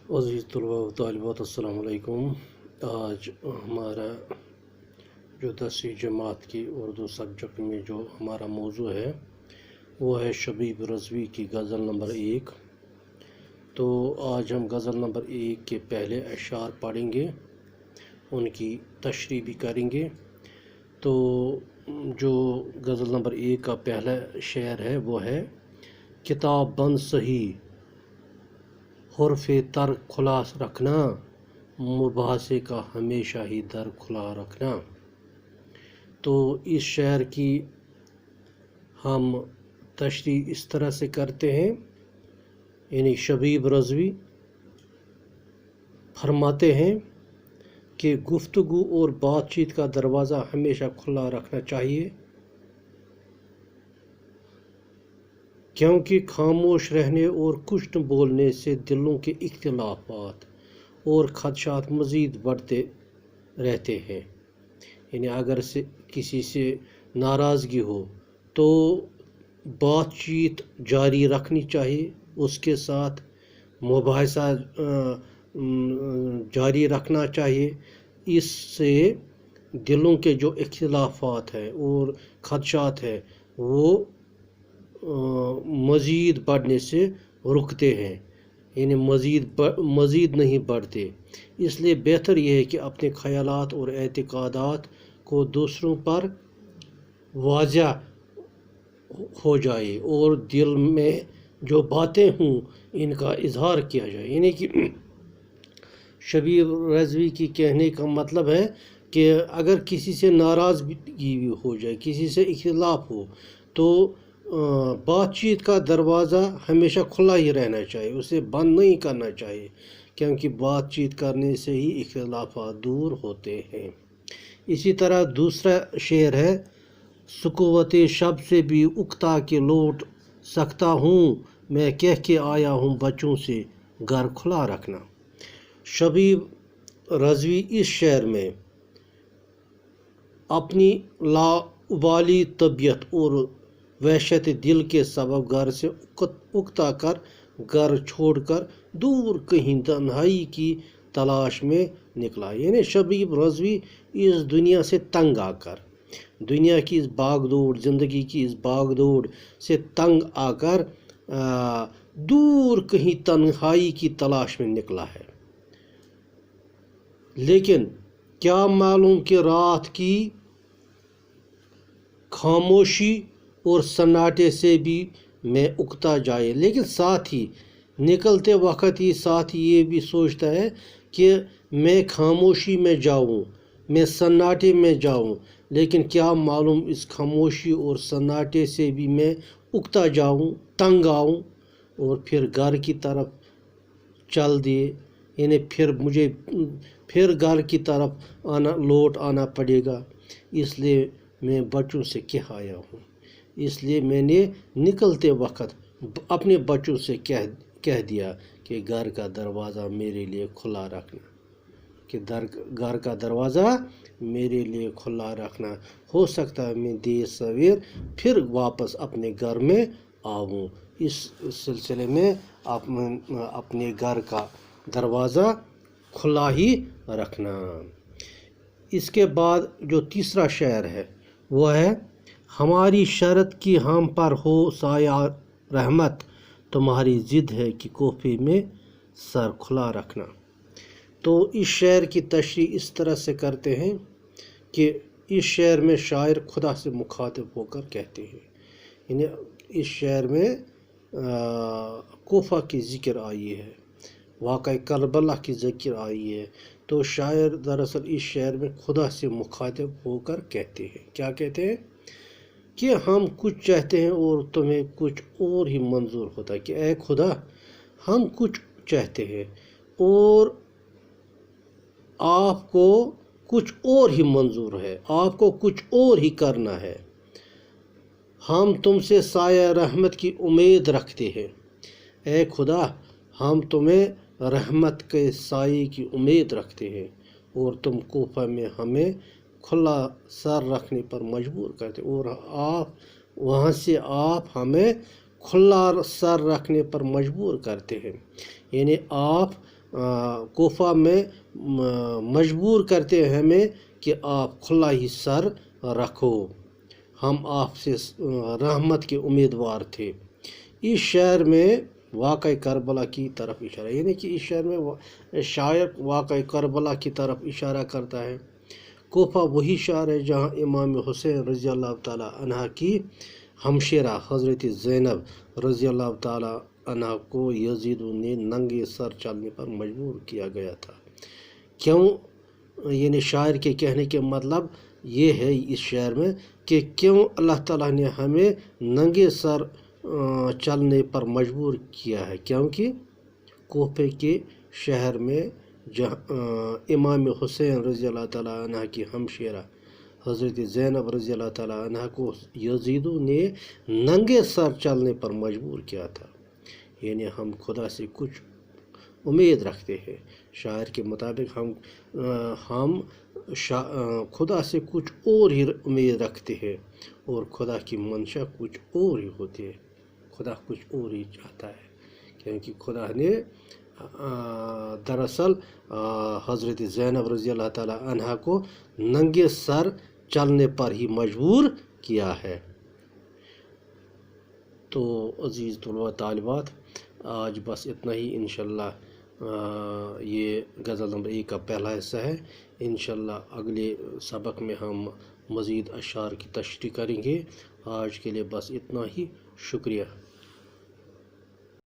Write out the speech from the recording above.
अज़ीज़ तलबा व तालिबात अस्सलाम वालेकुम। आज हमारा जो 10वीं जमात की उर्दू सब्जेक्ट में जो हमारा मौजू है वो है शबीब रज़वी की गज़ल नंबर 1। तो आज हम गज़ल नंबर 1 के पहले अशार पढ़ेंगे, उनकी तशरीह भी करेंगे। तो जो गज़ल नंबर 1 का पहला शेर है वो है, किताब बंद सही हुर्फ़े तर खुला रखना, मुबासे का हमेशा ही दर खुला रखना। तो इस शेर की हम तशरीह इस तरह से करते हैं, यानी शबीब रज़वी फरमाते हैं कि गुफ्तगू और बातचीत का दरवाज़ा हमेशा खुला रखना चाहिए, क्योंकि खामोश रहने और कुछ न बोलने से दिलों के इख्तिलाफात और खदशात मज़ीद बढ़ते रहते हैं। यानी अगर से किसी से नाराज़गी हो तो बातचीत जारी रखनी चाहिए, उसके साथ मुबाहिसा जारी रखना चाहिए। इससे दिलों के जो इख्तिलाफात हैं और खदशात हैं वो मज़ीद बढ़ने से रुकते हैं, यानी मज़ीद नहीं बढ़ते। इसलिए बेहतर यह है कि अपने ख़यालात और एतक़ादात को दूसरों पर वाज़ा हो जाए और दिल में जो बातें हों इनका इजहार किया जाए। यानी कि शबीब रज़वी की कहने का मतलब है कि अगर किसी से नाराज़गी हो जाए, किसी से इख्तिलाफ हो, तो बातचीत का दरवाज़ा हमेशा खुला ही रहना चाहिए, उसे बंद नहीं करना चाहिए, क्योंकि बातचीत करने से ही इख्तिलाफात दूर होते हैं। इसी तरह दूसरा शेर है, सुकुवते शब से भी उकता के लौट सकता हूँ, मैं कह के आया हूँ बच्चों से घर खुला रखना। शबीब रज़वी इस शेर में अपनी लाउबाली तबीयत और वहशत दिल के सबब घर से उकता कर, घर छोड़कर दूर कहीं तन्हाई की तलाश में निकला। यानी शबीब रज़वी इस दुनिया से तंग आकर, दुनिया की इस भागदौड़, ज़िंदगी की इस भागदौड़ से तंग आकर दूर कहीं तन्हाई की तलाश में निकला है। लेकिन क्या मालूम कि रात की खामोशी और सन्नाटे से भी मैं उकता जाए, लेकिन साथ ही निकलते वक्त ही साथ ये भी सोचता है कि मैं खामोशी में जाऊं, मैं सन्नाटे में जाऊं, लेकिन क्या मालूम इस खामोशी और सन्नाटे से भी मैं उकता जाऊं, तंग आऊं और फिर घर की तरफ चल दिए, यानी फिर घर की तरफ लौट आना पड़ेगा। इसलिए मैं बच्चों से कह आया हूँ, इसलिए मैंने निकलते वक्त अपने बच्चों से कह दिया कि घर का दरवाज़ा मेरे लिए खुला रखना, कि घर का दरवाज़ा मेरे लिए खुला रखना। हो सकता है मैं देर सवेर फिर वापस अपने घर में आऊँ। इस सिलसिले में अपने घर का दरवाज़ा खुला ही रखना। इसके बाद जो तीसरा शेर है वो है, हमारी शर्त की हम पर हो साया रहमत, तुम्हारी ज़िद है कि कोफे में सर खुला रखना। तो इस शेर की तशरीह इस तरह से करते हैं कि इस शेर में शायर खुदा से मुखातिब होकर कहते हैं, यानी इस शेर में कोफा की ज़िक्र आई है, वाक़ई करबला की ज़िक्र आई है। तो शायर दरअसल इस शेर में खुदा से मुखातिब होकर कहते हैं, क्या कहते हैं कि हम कुछ चाहते हैं और तुम्हें कुछ और ही मंजूर होता है, कि ऐ खुदा हम कुछ चाहते हैं और आपको कुछ और ही मंजूर है, आपको कुछ और ही करना है। हम तुमसे साया रहमत की उम्मीद रखते हैं, ऐ खुदा हम तुम्हें रहमत के साये की उम्मीद रखते हैं और तुम कोफा में हमें खुला सर रखने पर मजबूर करते, और आप वहाँ से आप हमें खुला सर रखने पर मजबूर करते हैं। यानी आप کوفہ میں مجبور کرتے ہیں ہمیں کہ آپ کھلا ہی سر رکھو، ہم آپ سے رحمت کے امیدوار تھے۔ اس شعر میں واقعہ کربلا کی طرف اشارہ، یعنی کہ اس شعر میں شاعر واقعہ کربلا کی طرف اشارہ کرتا ہے۔ کوفہ وہی شہر ہے جہاں امام حسین رضی اللہ تعالیٰ عنہ کی ہمشیرہ حضرت زینب رضی اللہ تعالیٰ عنہ کو یزید نے ننگے سر چلنے پر مجبور کیا گیا تھا۔ کیوں؟ یعنی شاعر کے کہنے کے مطلب یہ ہے اس شعر میں کہ کیوں اللہ تعالیٰ نے ہمیں ننگے سر چلنے پر مجبور کیا ہے، کیونکہ کوفے کے شہر میں امام حسین رضی اللہ تعالیٰ عنہ کی ہمشیرہ حضرت زینب رضی اللہ تعالیٰ عنہ کو یزید نے ننگے سر چلنے پر مجبور کیا تھا۔ یعنی ہم خدا سے کچھ امید رکھتے ہیں، شاعر کے مطابق ہم خدا سے کچھ اور ہی امید رکھتے ہیں، اور خدا کی منشا کچھ اور ہی ہوتی ہے، خدا کچھ اور ہی چاہتا ہے، کیونکہ خدا نے دراصل حضرت زینب رضی اللہ تعالیٰ عنہ کو ننگے سر چلنے پر ہی مجبور کیا ہے۔ تو عزیز طلباء طالبات، آج بس اتنا ہی، انشاءاللہ یہ غزل نمبر 1 کا پہلا حصہ ہے۔ انشاءاللہ اگلے سبق میں ہم مزید اشعار کی تشریح کریں گے۔ آج کے لیے بس اتنا ہی، شکریہ۔